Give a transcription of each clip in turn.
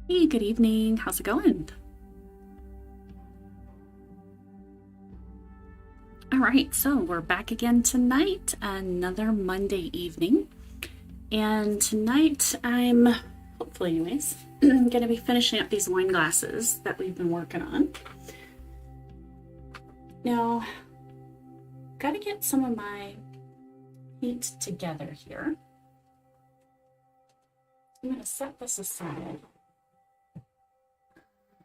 Hey, good evening. How's it going? All right, so we're back again tonight, another Monday evening. And tonight I'm, hopefully, anyways, going to be finishing up these wine glasses that we've been working on. Now, got to get some of my paint together here. I'm going to set this aside.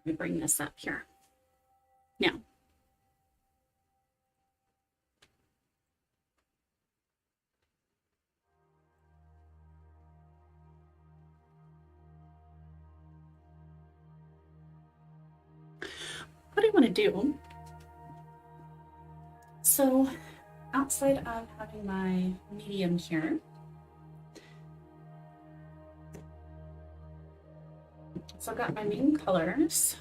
Let me bring this up here. Now, what I want to do, so outside of having my medium here, so I've got my main colors.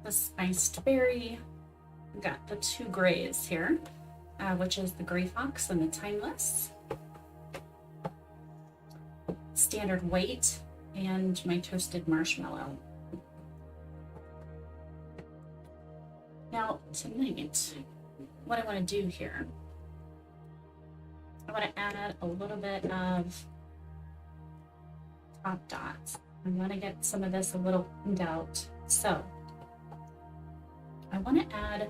The spiced berry, I've got the two grays here, which is the gray fox and the timeless. Standard white and my toasted marshmallow. Now tonight, what I want to do here, I want to add a little bit of top dots. I want to get some of this a little cleaned out. So I want to add,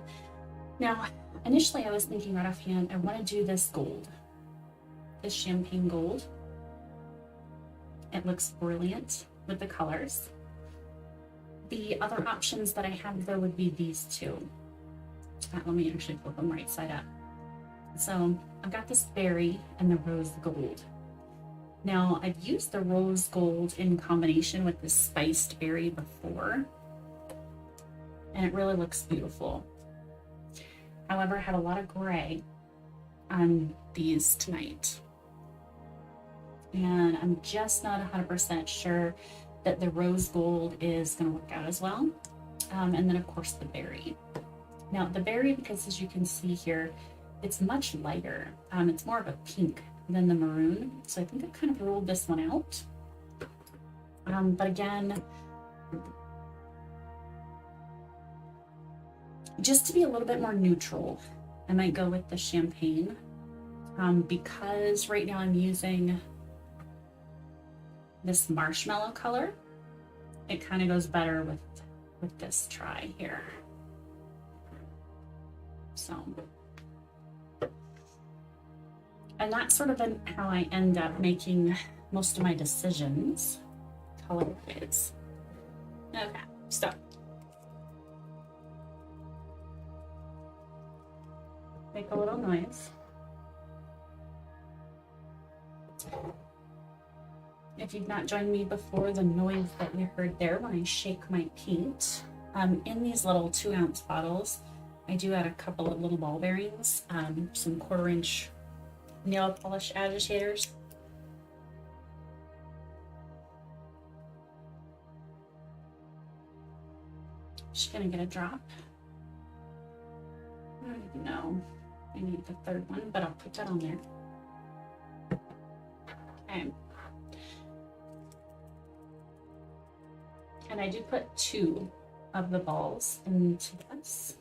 now initially I was thinking right offhand, I want to do this gold, this champagne gold. It looks brilliant with the colors. The other options that I have though would be these two. Let me actually flip them right side up. So I've got this berry and the rose gold. Now I've used the rose gold in combination with the spiced berry before, and it really looks beautiful. However, I have a lot of gray on these tonight. And I'm just not 100% sure that the rose gold is going to work out as well. And then of course the berry. Now the berry, because as you can see here, it's much lighter. It's more of a pink than the maroon. So I think I kind of ruled this one out. But again, just to be a little bit more neutral, I might go with the champagne because right now I'm using this marshmallow color. It kind of goes better with this try here. So, and that's sort of how I end up making most of my decisions color-wise. Okay, so make a little noise. If you've not joined me before, the noise that you heard there when I shake my paint, in these little 2-ounce bottles, I do add a couple of little ball bearings, some 1/4-inch nail polish agitators. Just gonna get a drop. I don't even know. I need the third one, but I'll put that on there. Okay. And I do put 2 of the balls into this.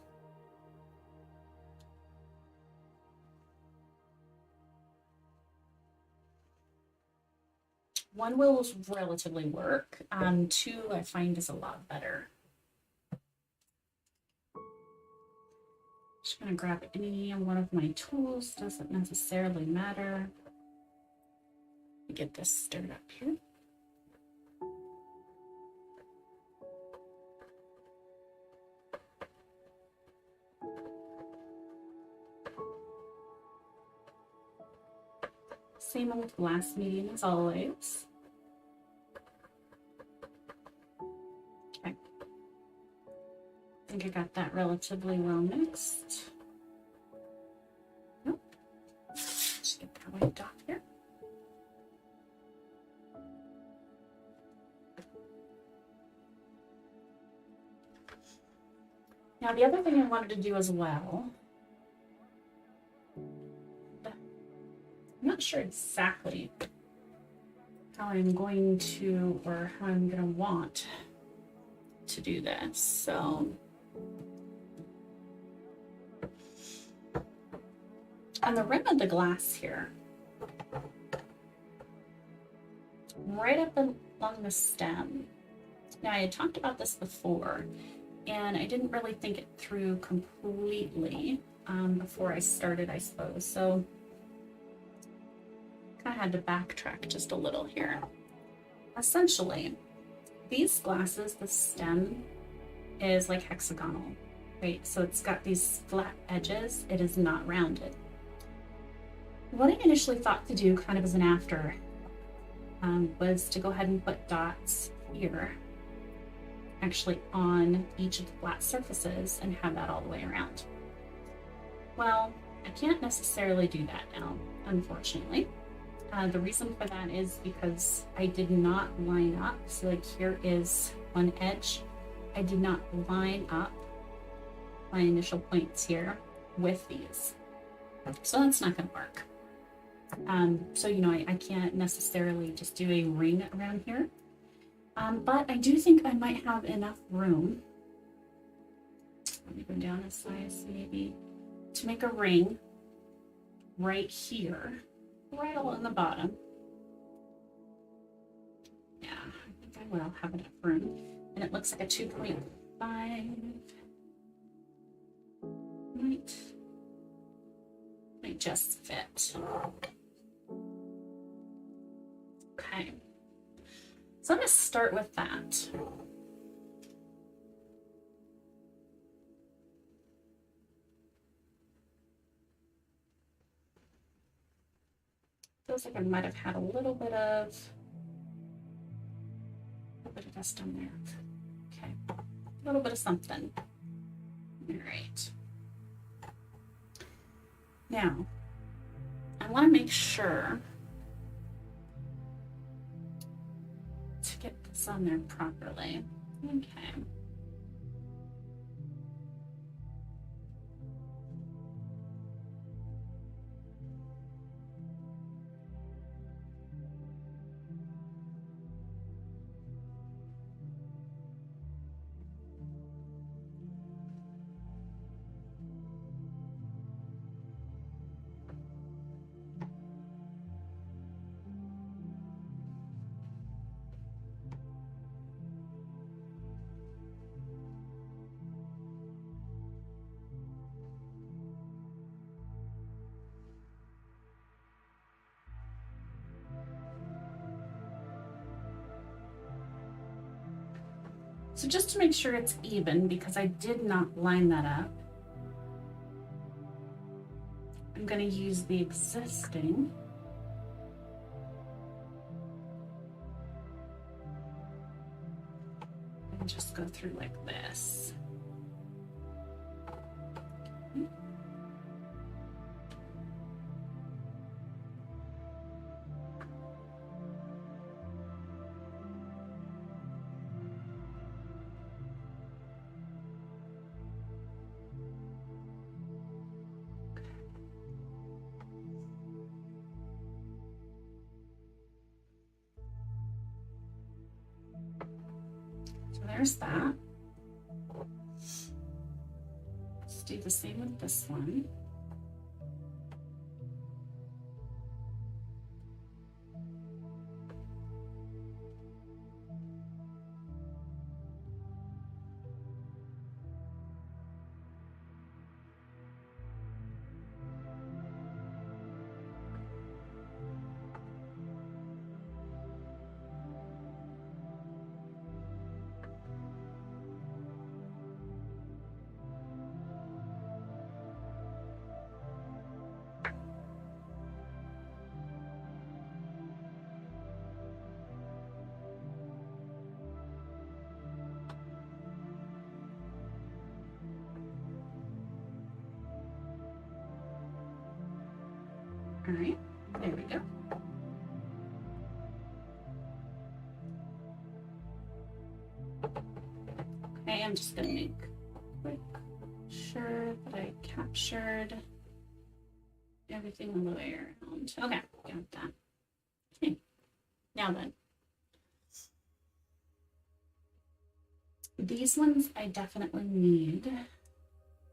One will relatively work. 2 I find is a lot better. Just gonna grab any one of my tools, doesn't necessarily matter. Get this stirred up here. Same old glass medium as always. Okay. I think I got that relatively well mixed. Nope. Just get that wiped off here. Now the other thing I wanted to do as well, I'm not sure exactly how I'm going to, or how I'm going to want to do this. So on the rim of the glass here, right up along the stem. Now I had talked about this before, and I didn't really think it through completely before I started, I suppose. So kind of had to backtrack just a little here. Essentially, these glasses, the stem is like hexagonal, right? So it's got these flat edges. It is not rounded. What I initially thought to do kind of as an after was to go ahead and put dots here, actually on each of the flat surfaces, and have that all the way around. Well, I can't necessarily do that now, unfortunately. The reason for that is because I did not line up. So like here is one edge. I did not line up my initial points here with these. So that's not going to work. So, you know, I can't necessarily just do a ring around here. But I do think I might have enough room. Let me go down a size maybe to make a ring right here, right along the bottom. Yeah, I think I will have enough room. And it looks like a 2.5. Might just fit. Okay. So I'm going to start with that. Feels like I might have had a little bit of dust on there. Okay, a little bit of something. All right. Now, I want to make sure to get this on there properly. Okay. So just to make sure it's even, because I did not line that up, I'm going to use the existing and just go through like this. There's that. Let's do the same with this one. All right, there we go. Okay, I'm just gonna make quick sure that I captured everything on the way around. Okay, got that. Okay, Now then, these ones I definitely need.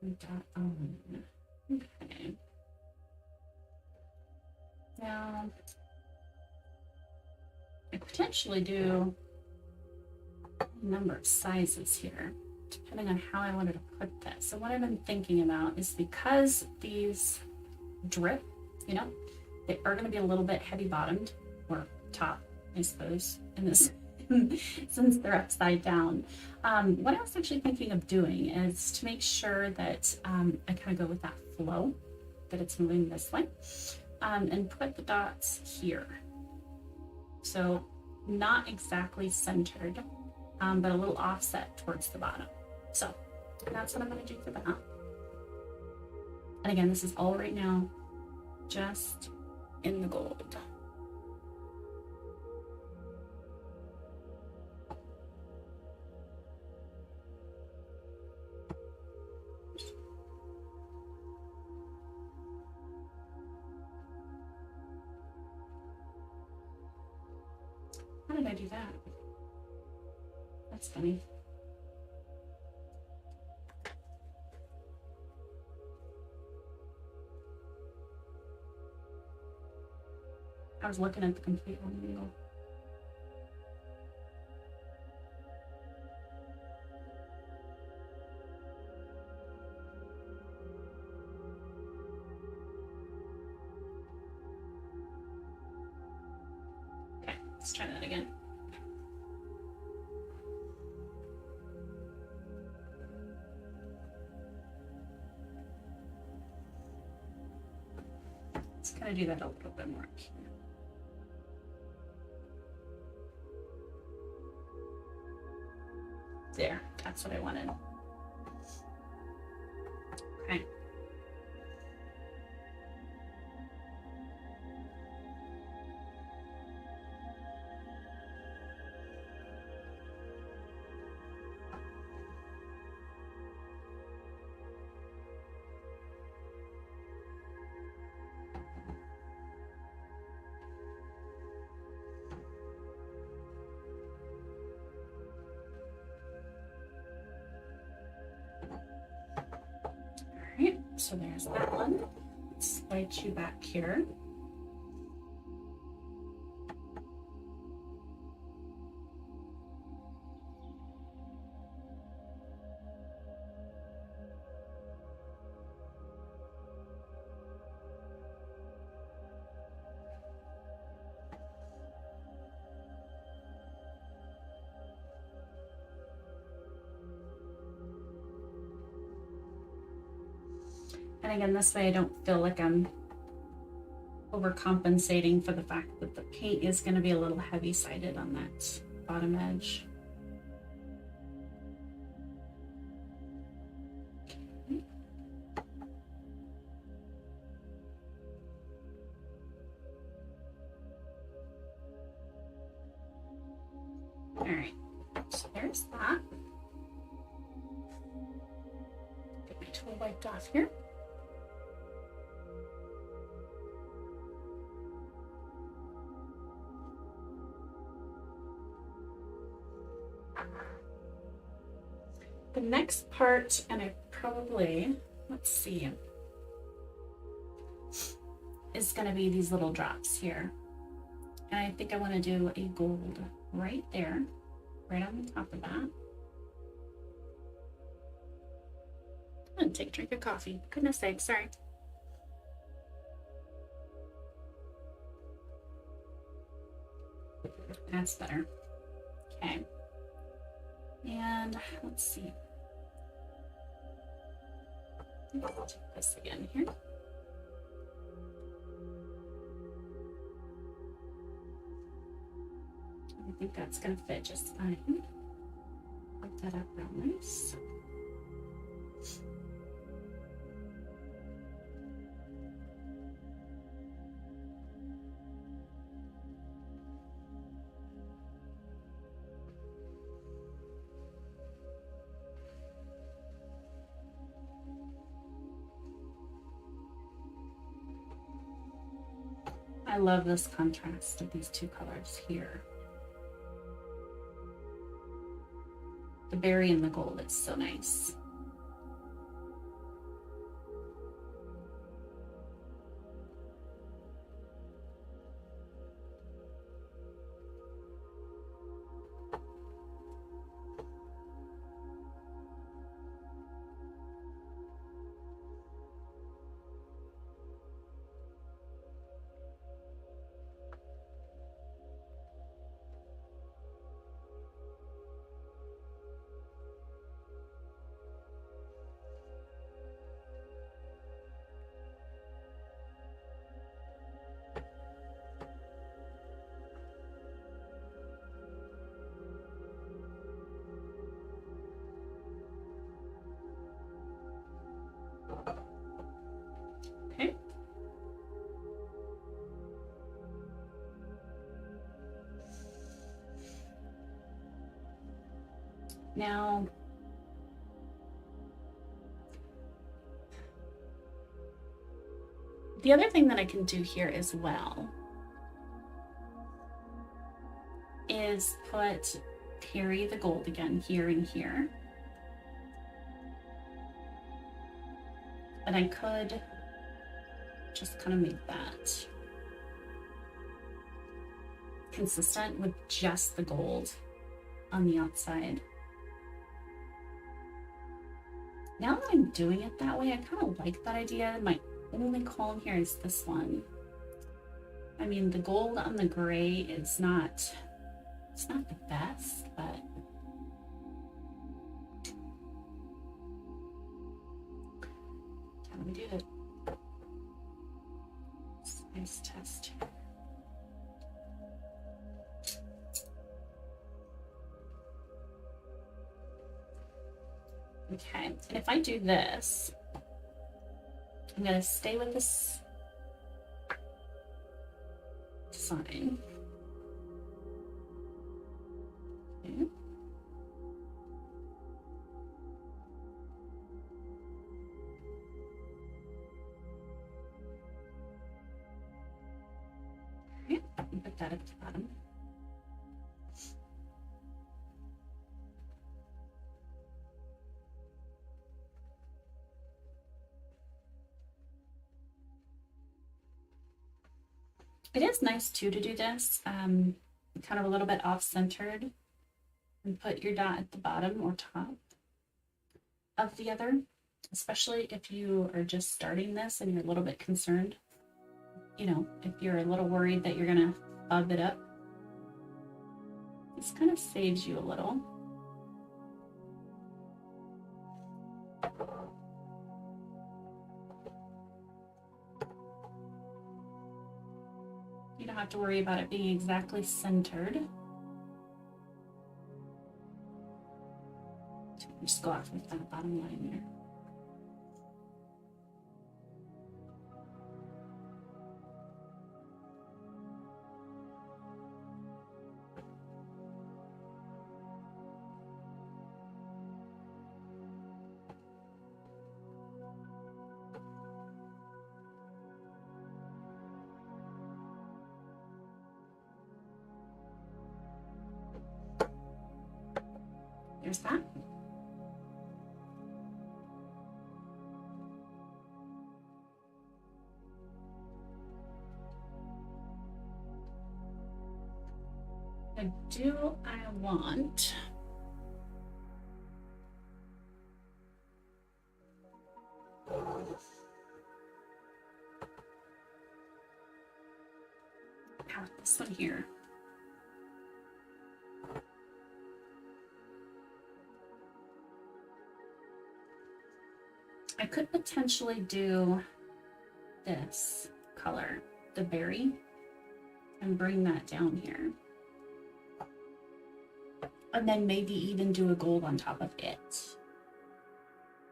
Okay. Now, I potentially do a number of sizes here, depending on how I wanted to put this. So what I've been thinking about is, because these drip, you know, they are going to be a little bit heavy bottomed, or top, I suppose, in this since they're upside down. What I was actually thinking of doing is to make sure that I kind of go with that flow, that it's moving this way, and put the dots here. So not exactly centered, but a little offset towards the bottom. So that's what I'm going to do for that. And again, this is all right now just in the gold. How did I do that? That's funny. I was looking at the complete one wheel. Okay, let's try that again. Let's kind of do that a little bit more up here. There, that's what I wanted. Okay. Alright, so there's that one. Let's slide you back here. And again, this way I don't feel like I'm overcompensating for the fact that the paint is going to be a little heavy-sided on that bottom edge. Okay. All right, so there's that. Get my tool wiped off here. The next part, and I probably, let's see, is going to be these little drops here. And I think I want to do a gold right there, right on the top of that. And take a drink of coffee. Goodness sakes, sorry. That's better. Okay. And let's see. I'll take this again here. I think that's going to fit just fine. Put that up real nice. I love this contrast of these two colors here. The berry and the gold, it's so nice. Okay. Now, the other thing that I can do here as well is carry the gold again here and here. And I could just kind of make that consistent with just the gold on the outside. Now that I'm doing it that way, I kind of like that idea. My only qualm here is this one. I mean, the gold on the gray is it's not the best, but how do we do it? Size test here. Okay, and if I do this, I'm going to stay with this design. Okay. Okay, put that at the bottom. It is nice too to do this, kind of a little bit off-centered, and put your dot at the bottom or top of the other, especially if you are just starting this and you're a little bit concerned. You know, if you're a little worried that you're gonna fub it up, this kind of saves you a little. You don't have to worry about it being exactly centered. Just go off with that bottom line there. There's that. Now, do I want this one here? I could potentially do this color, the berry, and bring that down here. And then maybe even do a gold on top of it.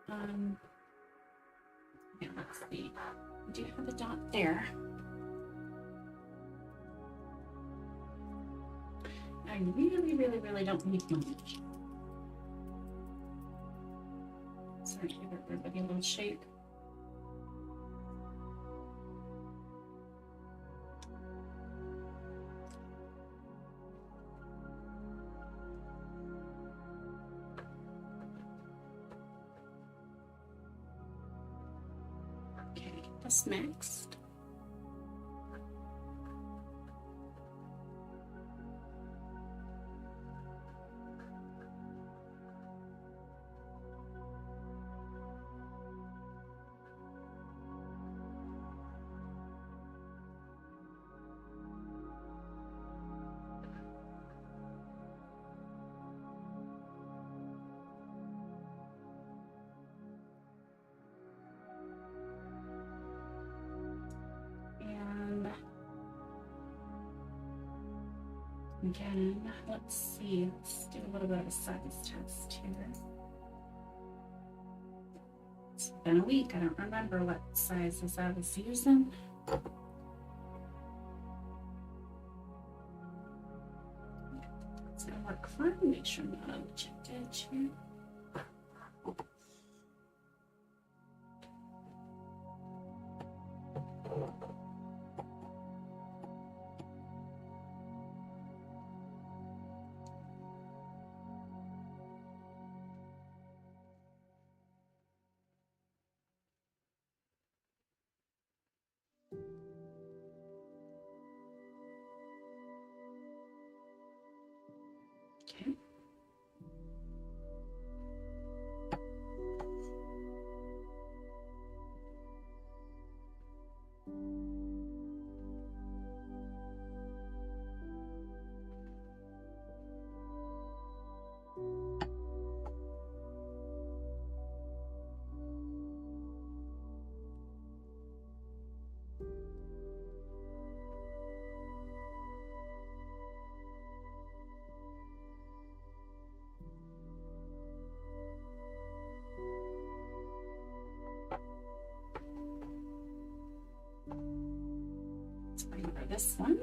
Yeah, let's see. I do have a dot there. I really don't need much. Sorry to give everybody a little shake. What's next? Again, let's see, let's do a little bit of a size test here. It's been a week, I don't remember what sizes I was using. It's gonna work fine, make sure I'm not on the chipped edge here. Okay. Let's remember this one.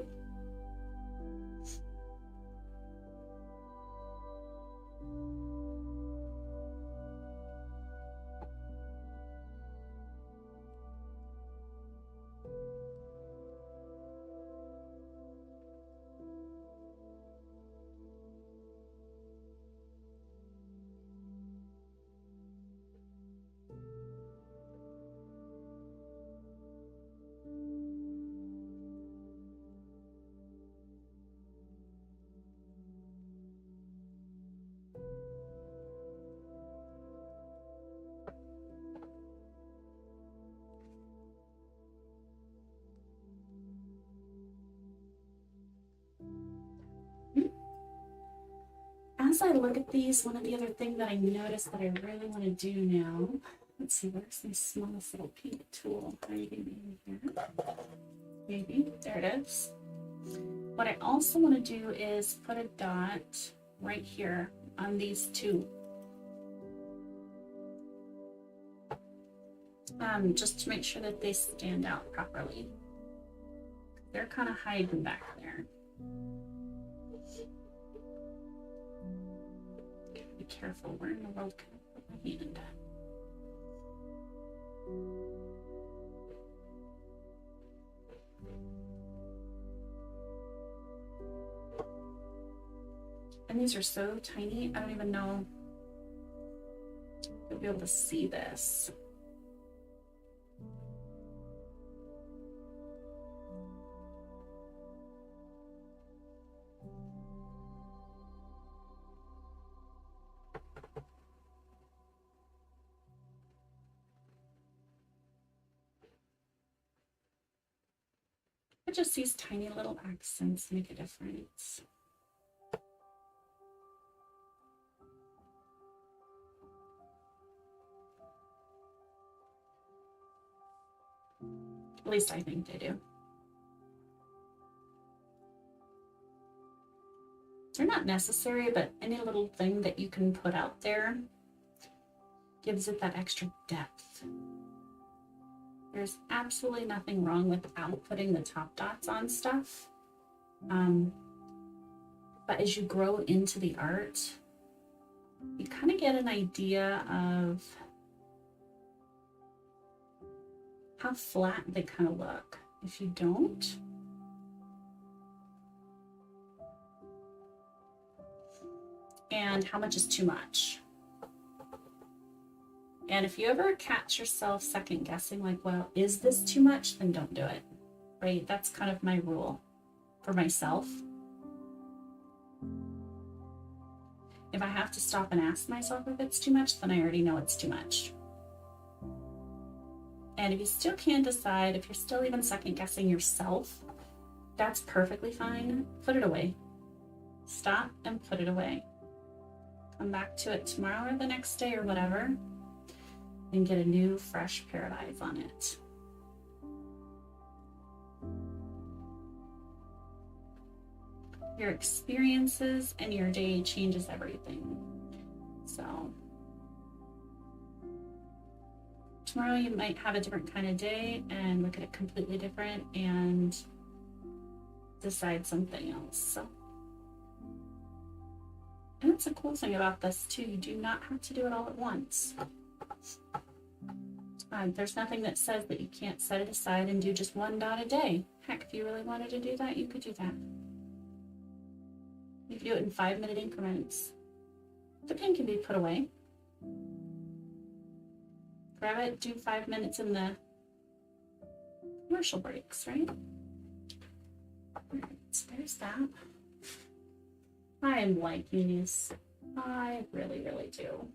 As I look at these, one of the other things that I noticed that I really want to do now, let's see, where's my smallest little pink tool? Maybe here. Maybe, there it is. What I also want to do is put a dot right here on these two. Just to make sure that they stand out properly. They're kind of hiding back there. Be careful, where in the world can I put my hand? And these are so tiny, I don't even know if you'll be able to see this. But just these tiny little accents make a difference. At least I think they do. They're not necessary, but any little thing that you can put out there gives it that extra depth. There's absolutely nothing wrong without putting the top dots on stuff. But as you grow into the art, you kind of get an idea of how flat they kind of look. If you don't, and how much is too much. And if you ever catch yourself second guessing, like, well, is this too much? Then don't do it, right? That's kind of my rule for myself. If I have to stop and ask myself if it's too much, then I already know it's too much. And if you still can't decide, if you're still even second guessing yourself, that's perfectly fine. Put it away. Stop and put it away. Come back to it tomorrow or the next day or whatever, and get a new, fresh pair of eyes on it. Your experiences and your day changes everything. So tomorrow you might have a different kind of day and look at it completely different and decide something else. So, and that's a cool thing about this too. You do not have to do it all at once. There's nothing that says that you can't set it aside and do just one dot a day. Heck, if you really wanted to do that, you could do that. You could do it in 5-minute increments. The pen can be put away. Grab it, do 5 minutes in the commercial breaks, right? Alright, so there's that. I am liking these. I really, really do.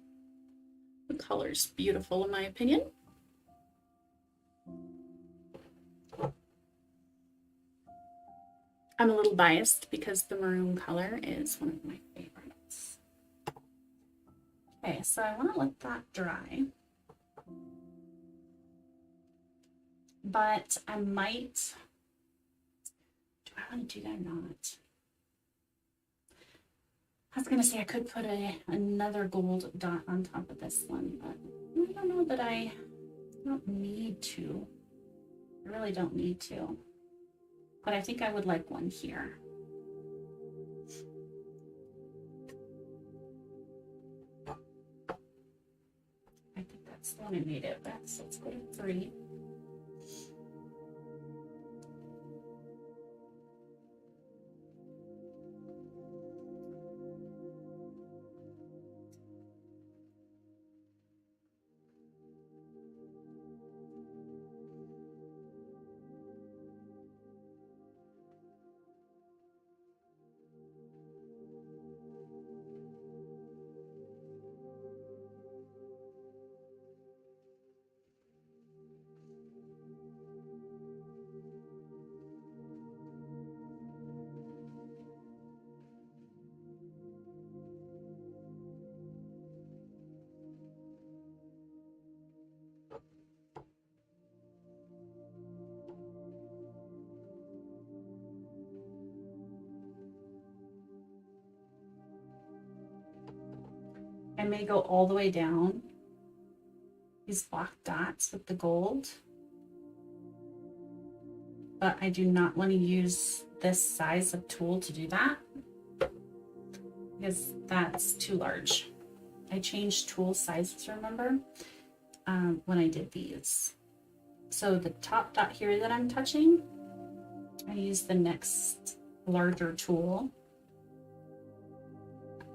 The color's beautiful in my opinion. I'm a little biased because the maroon color is one of my favorites. Okay, so I want to let that dry. But I might, do I want to do that or not? I was going to say I could put another gold dot on top of this one, but I don't know that I don't need to. I really don't need to. But I think I would like one here. I think that's the one I made it with, so let's go to 3. I may go all the way down these black dots with the gold, but I do not want to use this size of tool to do that because that's too large. I changed tool sizes, remember, when I did these. So the top dot here that I'm touching, I use the next larger tool.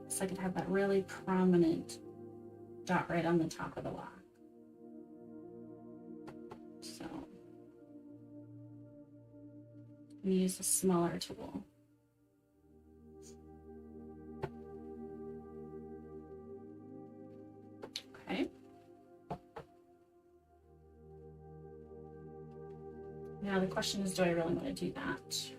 So I could have that really prominent dot right on the top of the lock. So I'm gonna use a smaller tool. Okay. Now the question is, do I really want to do that?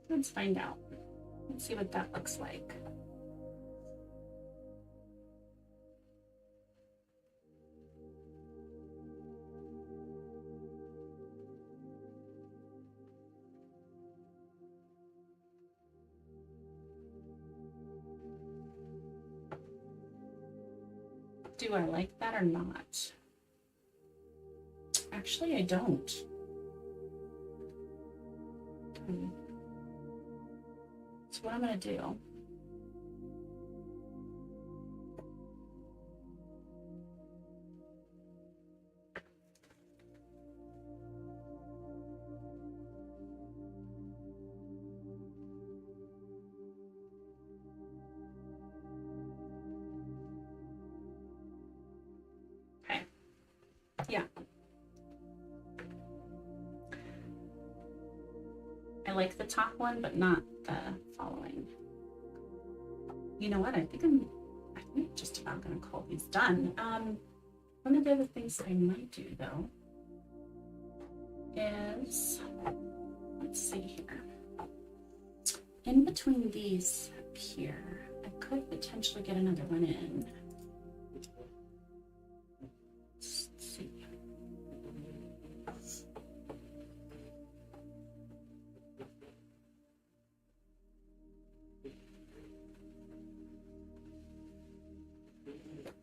Let's find out. Let's see what that looks like. Do I like that or not? Actually, I don't. So what I'm going to do, like the top one, but not the following. You know what? I think I'm just about gonna call these done. One of the other things I might do though is, let's see here. In between these up here, I could potentially get another one in. Let's see.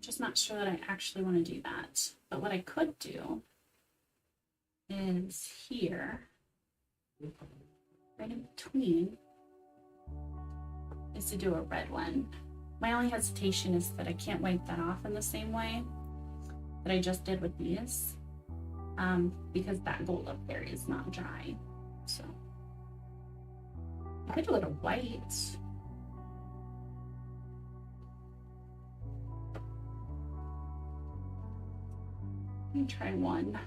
Just not sure that I actually want to do that. But what I could do is here, right in between, is to do a red one. My only hesitation is that I can't wipe that off in the same way that I just did with these, because that gold up there is not dry. So I could do it a white. Let me try one.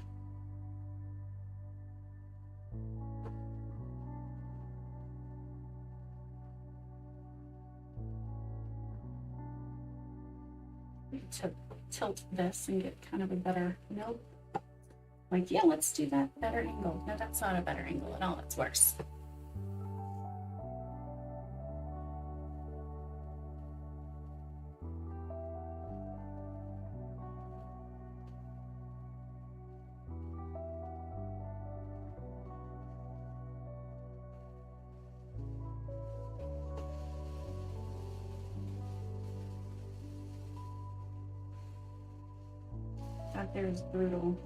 To tilt this and get kind of a better, nope. Like, yeah, let's do that better angle. No, that's not a better angle at all, that's worse. That there is brutal.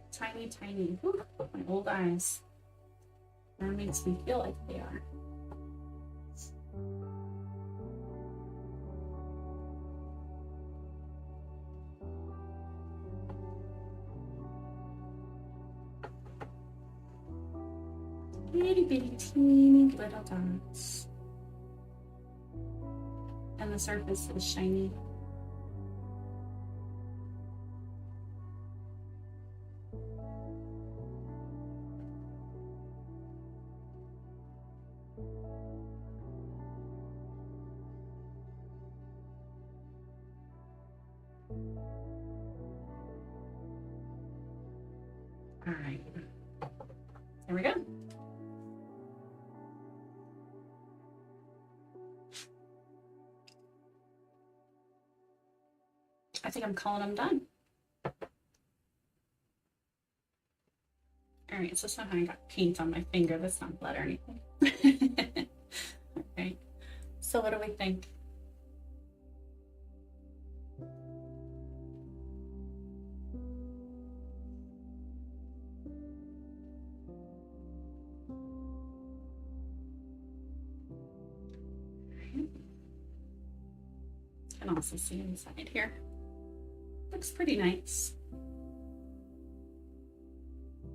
Tiny, tiny. Whew, my old eyes. That makes me feel like they are. Itty bitty teeny little dots. And the surface is shiny. All right, there we go. I think I'm calling them done. All right, so somehow I got paint on my finger. That's not blood or anything. All right, so what do we think? Can also see inside here. Looks pretty nice.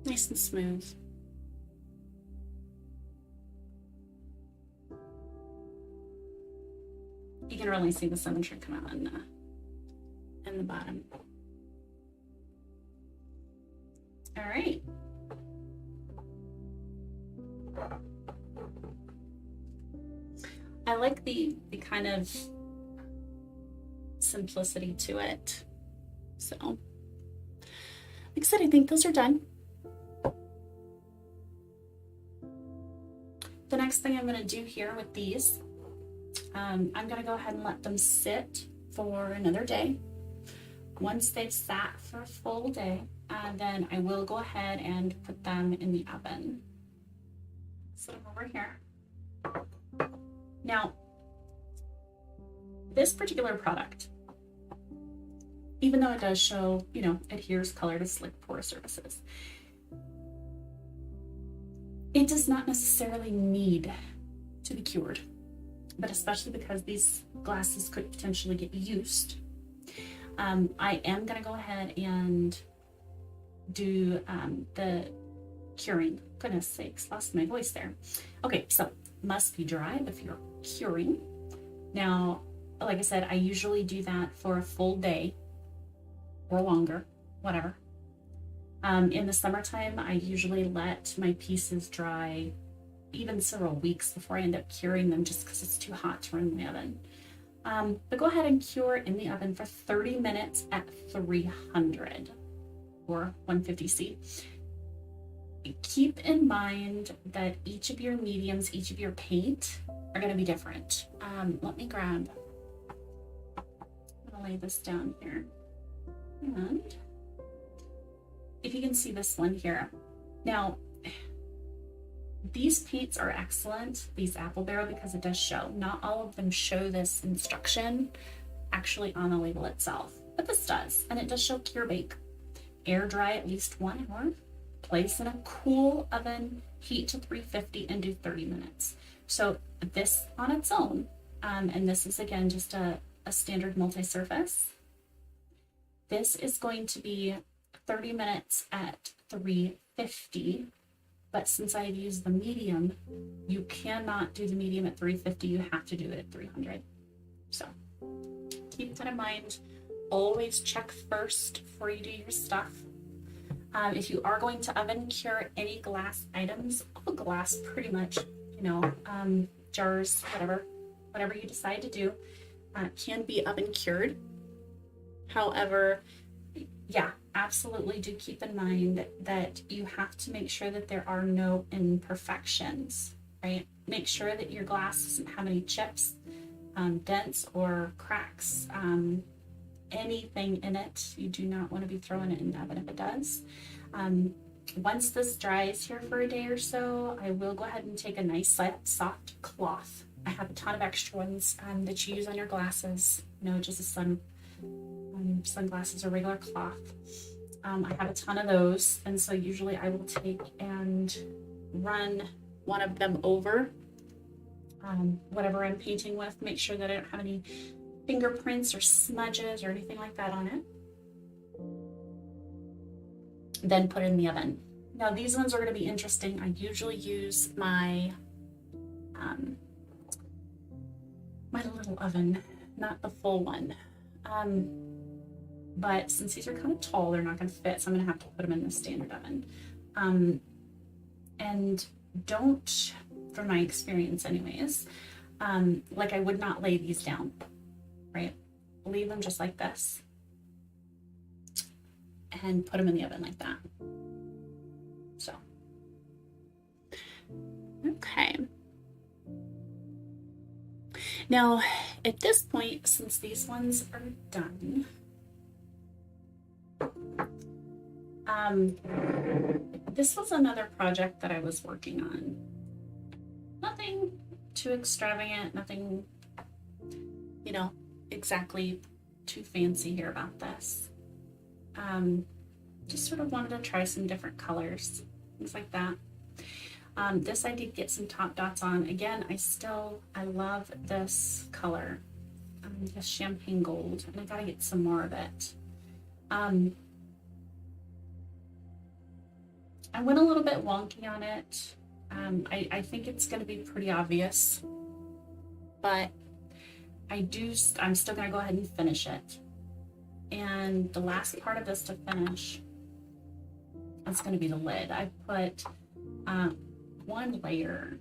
Nice and smooth. You can really see the symmetry come out in the bottom. All right. I like the kind of simplicity to it. So, like I said, I think those are done. The next thing I'm going to do here with these, I'm going to go ahead and let them sit for another day. Once they've sat for a full day, then I will go ahead and put them in the oven. Set them over here. Now, this particular product even though it does show, you know, adheres color to slick porous surfaces. It does not necessarily need to be cured, but especially because these glasses could potentially get used. I am gonna go ahead and do the curing. Goodness sakes, lost my voice there. Okay, so must be dry if you're curing. Now, like I said, I usually do that for a full day or longer, whatever. In the summertime, I usually let my pieces dry even several weeks before I end up curing them, just because it's too hot to run in the oven. But go ahead and cure in the oven for 30 minutes at 300 or 150°C. Keep in mind that each of your mediums, each of your paint are going to be different. Let me grab, I'm going to lay this down here. And if you can see this one here. Now, these paints are excellent, these Apple Barrel, because it does show. Not all of them show this instruction actually on the label itself, but this does, and it does show cure bake. Air dry at least 1 hour, place in a cool oven, heat to 350 and do 30 minutes. So this on its own, and this is again just a standard multi-surface. This is going to be 30 minutes at 350. But since I've used the medium, you cannot do the medium at 350, you have to do it at 300. So keep that in mind. Always check first before you do your stuff. If you are going to oven cure any glass items, all glass pretty much, you know, jars, whatever you decide to do, can be oven cured. However, yeah, absolutely do keep in mind that you have to make sure that there are no imperfections, right? Make sure that your glass doesn't have any chips, dents, or cracks, anything in it. You do not want to be throwing it in the oven if it does. Once this dries here for a day or so, I will go ahead and take a nice soft cloth. I have a ton of extra ones that you use on your glasses, you know, just a sunglasses or regular cloth. I have a ton of those, and so usually I will take and run one of them over whatever I'm painting with, make sure that I don't have any fingerprints or smudges or anything like that on it. Then put it in the oven. Now these ones are going to be interesting. I usually use my my little oven, not the full one. But since these are kind of tall, they're not going to fit, so I'm going to have to put them in the standard oven. And don't, from my experience anyways, like I would not lay these down, right? Leave them just like this and put them in the oven like that. So, okay. Now, at this point, since these ones are done, this was another project that I was working on. Nothing too extravagant, nothing, you know, exactly too fancy here about this. Just sort of wanted to try some different colors, things like that. This I did get some top dots on. Again, I love this color, this champagne gold, and I gotta get some more of it. I went a little bit wonky on it. I think it's going to be pretty obvious, but I'm still going to go ahead and finish it. And the last part of this to finish, that's going to be the lid. I put one layer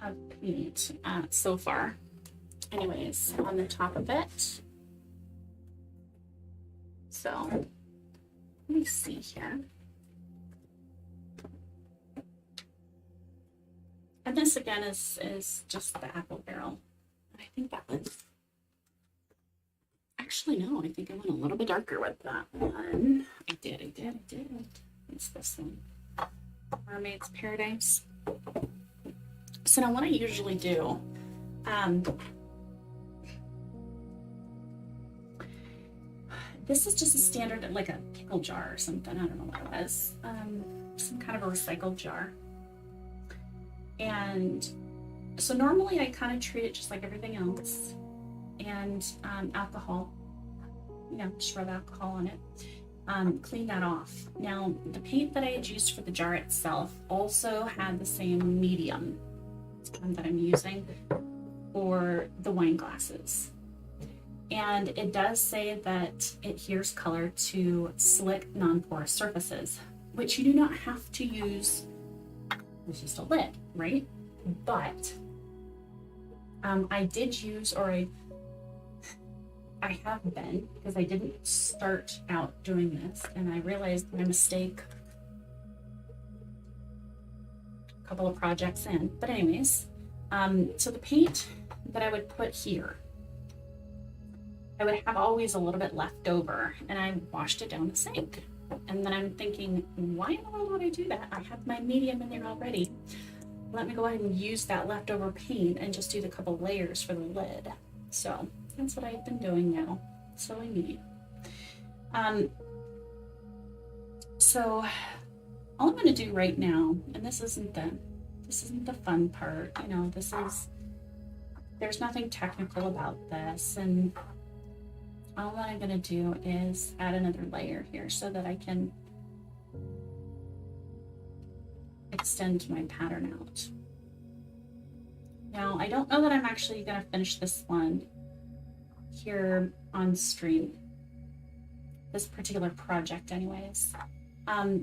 of paint so far, anyways, on the top of it. So let me see here. And this again is just the Apple Barrel. I think that was, actually no, I think I went a little bit darker with that one. I did. It's this one, Mermaid's Paradise. So now what I usually do, this is just a standard, like a pickle jar or something. I don't know what it was. Some kind of a recycled jar. And so normally I kind of treat it just like everything else. And alcohol, you know, just rub alcohol on it. Clean that off. Now, the paint that I had used for the jar itself also had the same medium that I'm using for the wine glasses. And it does say that it adheres color to slick, non-porous surfaces, which you do not have to use with just a lid, right? But I did use, or I have been, because I didn't start out doing this, and I realized my mistake a couple of projects in. But anyways, so the paint that I would put here, I would have always a little bit left over, and I washed it down the sink. And then I'm thinking, why in the world would I do that? I have my medium in there already. Let me go ahead and use that leftover paint and just do the couple layers for the lid. So that's what I've been doing now. Silly me. So all I'm going to do right now, and this isn't the fun part, you know, there's nothing technical about this, and all that I'm going to do is add another layer here so that I can extend my pattern out. Now, I don't know that I'm actually going to finish this one here on stream, this particular project anyways,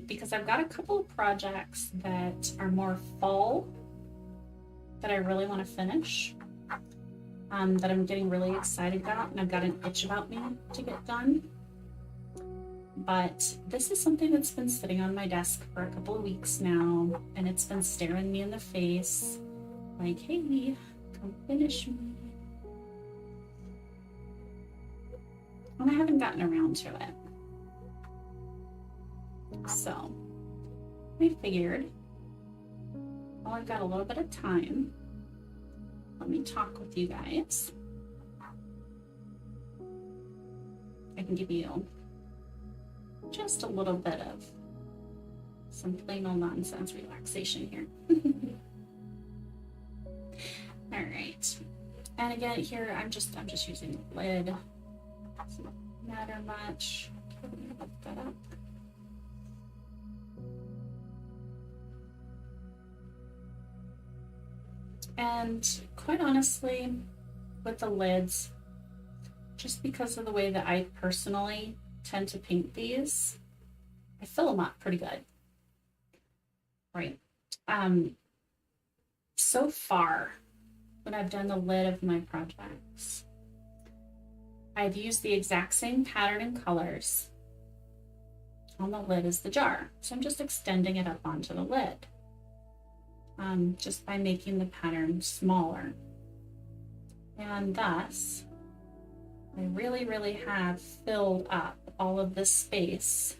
because I've got a couple of projects that are more fall that I really want to finish, that I'm getting really excited about, and I've got an itch about me to get done. But this is something that's been sitting on my desk for a couple of weeks now, and it's been staring me in the face like, hey, come finish me. And I haven't gotten around to it. So I figured, well, I've got a little bit of time. Let me talk with you guys. I can give you just a little bit of some plain old nonsense relaxation here. All right. And again, here I'm just using the lid. Doesn't matter much. Okay, let me lift that up. And quite honestly, with the lids, just because of the way that I personally tend to paint these, I fill them up pretty good, right? So far, when I've done the lid of my projects, I've used the exact same pattern and colors on the lid as the jar. So I'm just extending it up onto the lid. Just by making the pattern smaller. And thus, I really have filled up all of this space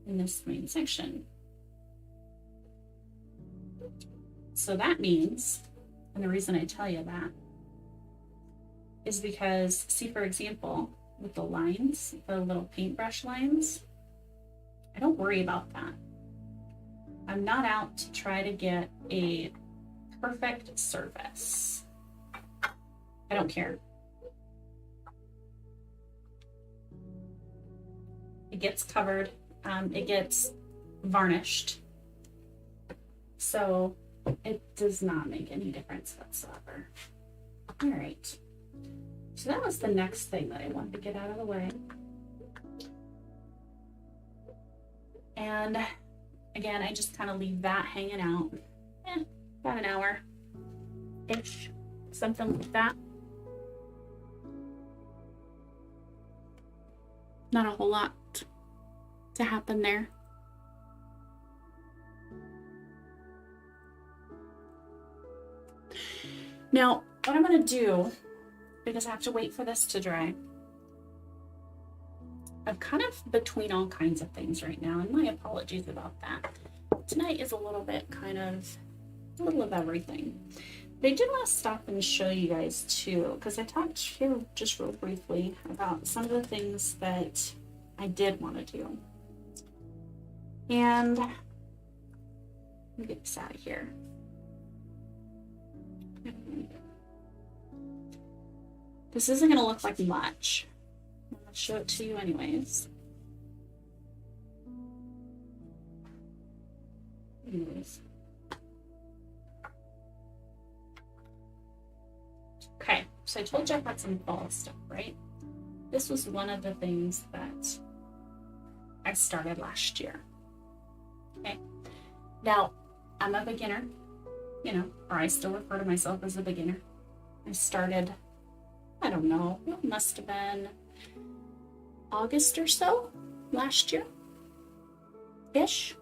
in this main section. So that means, and the reason I tell you that, is because, see, for example, with the lines, the little paintbrush lines, I don't worry about that. I'm not out to try to get a perfect surface. I don't care. It gets covered, it gets varnished. So it does not make any difference whatsoever. All right. So that was the next thing that I wanted to get out of the way. And again, I just kind of leave that hanging out, about an hour-ish, something like that. Not a whole lot to happen there. Now, what I'm going to do, because I have to wait for this to dry, I'm kind of between all kinds of things right now, and my apologies about that. Tonight is a little bit a little of everything. But I did want to stop and show you guys too, because I talked here just real briefly about some of the things that I did want to do. And let me get this out of here. This isn't going to look like much. I'll show it to you anyways. Okay, so I told you I had some fall stuff, right? This was one of the things that I started last year. Okay, now I'm a beginner, you know, or I still refer to myself as a beginner. I started, I don't know, it must have been August or so last year-ish.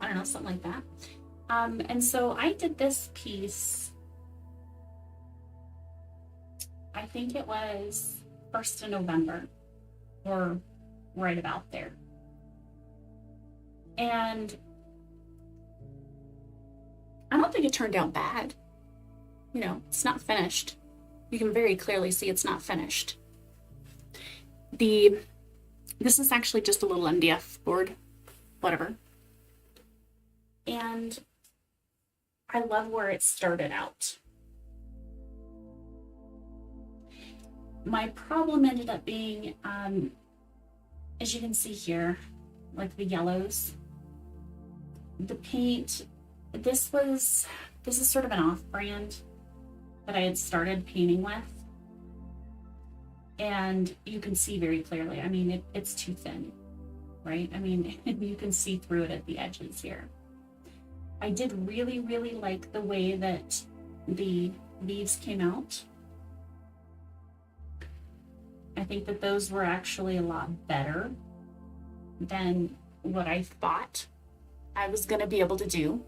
I don't know, something like that. And so I did this piece, I think it was 1st of November or right about there. And I don't think it turned out bad. You know, it's not finished. You can very clearly see it's not finished. This is actually just a little MDF board, whatever. And I love where it started out. My problem ended up being, as you can see here, like the yellows, the paint, this is sort of an off-brand that I had started painting with. And you can see very clearly, I mean, it's too thin, right? I mean, you can see through it at the edges here. I did really, really like the way that the leaves came out. I think that those were actually a lot better than what I thought I was going to be able to do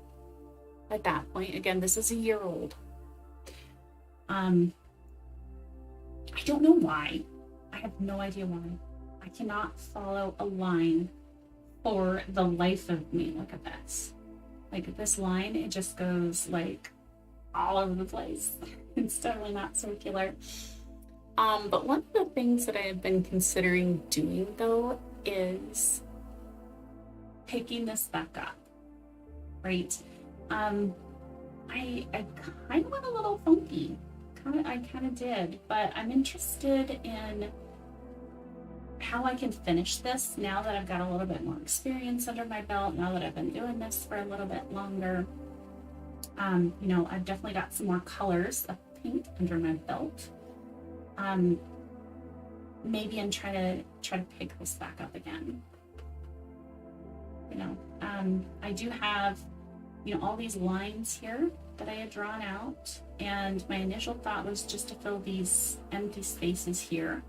at that point. Again, this is a year old. I don't know why. I have no idea why. I cannot follow a line for the life of me. Look at this. Like this line, it just goes like all over the place. It's definitely not circular. But one of the things that I have been considering doing though is picking this back up, right? I kind of went a little funky. I kind of did, but I'm interested in how I can finish this now that I've got a little bit more experience under my belt, now that I've been doing this for a little bit longer. You know, I've definitely got some more colors of paint under my belt. Maybe I'm trying to pick this back up again. You know, I do have, you know, all these lines here that I had drawn out, and my initial thought was just to fill these empty spaces here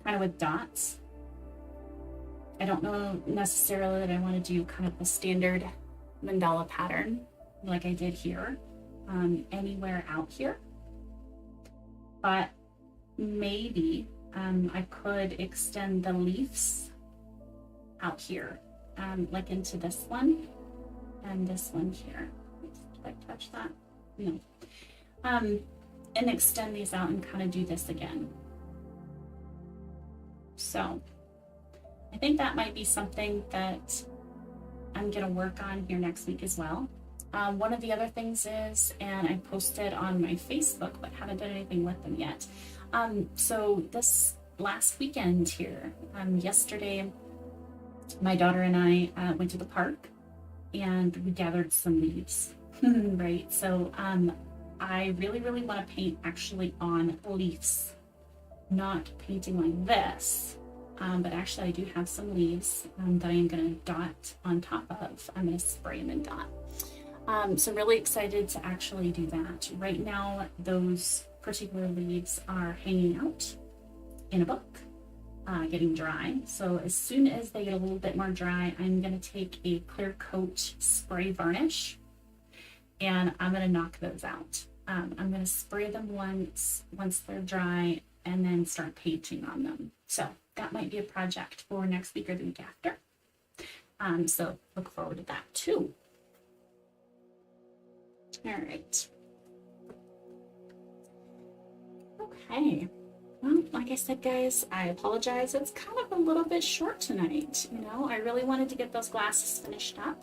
kind of with dots. I don't know necessarily that I want to do kind of the standard mandala pattern like I did here, anywhere out here, but maybe I could extend the leaves out here, like into this one and this one here. Did I touch that? No. And extend these out and kind of do this again. So I think that might be something that I'm going to work on here next week as well. One of the other things is, and I posted on my Facebook, but haven't done anything with them yet. So this last weekend here, yesterday, my daughter and I went to the park and we gathered some leaves, right? So I really, really want to paint actually on leaves, not painting like this, but actually I do have some leaves that I'm going to dot on top of. I'm going to spray and then dot. So I'm really excited to actually do that. Right now, those particular leaves are hanging out in a book, getting dry. So as soon as they get a little bit more dry, I'm going to take a clear coat spray varnish and I'm going to knock those out. I'm going to spray them once they're dry and then start painting on them. So that might be a project for next week or the week after. So look forward to that too. All right. Okay. Well, like I said, guys, I apologize. It's kind of a little bit short tonight. You know, I really wanted to get those glasses finished up.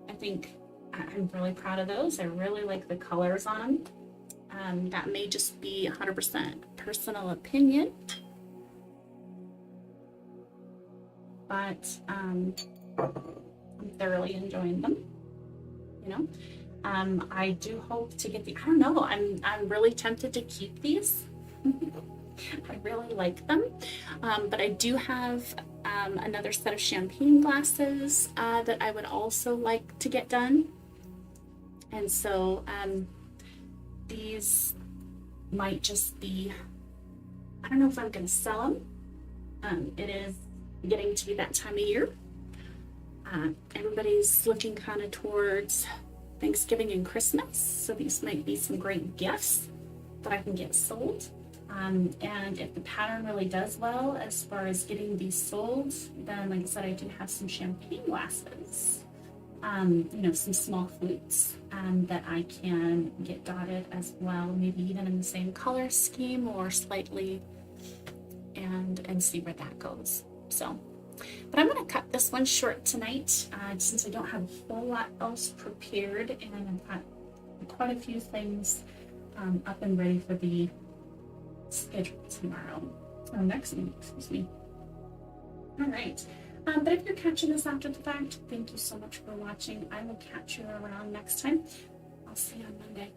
I think I'm really proud of those. I really like the colors on them. That may just be 100% personal opinion, but I'm thoroughly enjoying them. You know, I do hope to get the. I don't know. I'm really tempted to keep these. I really like them, but I do have another set of champagne glasses that I would also like to get done, and so these might just be. I don't know if I'm going to sell them. It is getting to be that time of year. Everybody's looking kind of towards Thanksgiving and Christmas, so these might be some great gifts that I can get sold. And if the pattern really does well as far as getting these sold, then like I said, I do have some champagne glasses, you know, some small flutes that I can get dotted as well, maybe even in the same color scheme or slightly, and see where that goes. So, but I'm going to cut this one short tonight since I don't have a whole lot else prepared, and I've got quite a few things up and ready for the schedule tomorrow, or next week, excuse me. All right, but if you're catching this after the fact, thank you so much for watching. I will catch you around next time. I'll see you on Monday.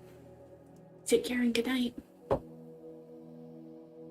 Take care and good night.